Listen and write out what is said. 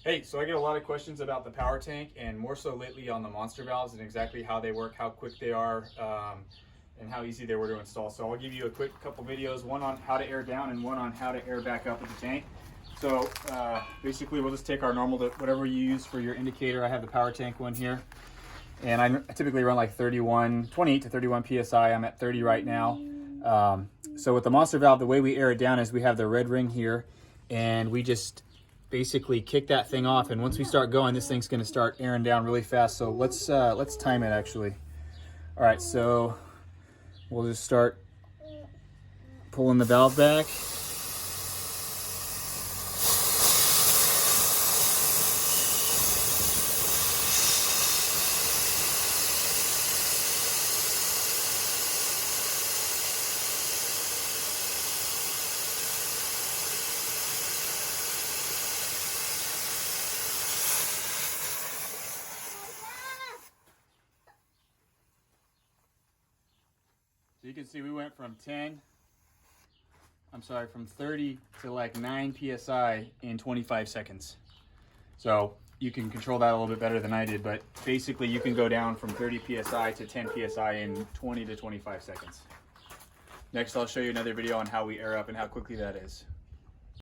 Hey, so I get a lot of questions about the power tank, and more so lately on the monster valves and exactly how they work, how quick they are, and how easy they were to install. So I'll give you a quick couple videos, one on how to air down and one on how to air back up with the tank. So basically we'll just take our normal, whatever you use for your indicator. I have the power tank one here, and I typically run like 28 to 31 PSI. I'm at 30 right now. So with the monster valve, the way we air it down is we have the red ring here, and we just basically kick that thing off, and once we start going, this thing's going to start airing down really fast. So let's time it actually. All right, so we'll just start pulling the valve back. So you can see we went from 30 to like 9 PSI in 25 seconds. So you can control that a little bit better than I did, but basically you can go down from 30 PSI to 10 PSI in 20 to 25 seconds. Next, I'll show you another video on how we air up and how quickly that is.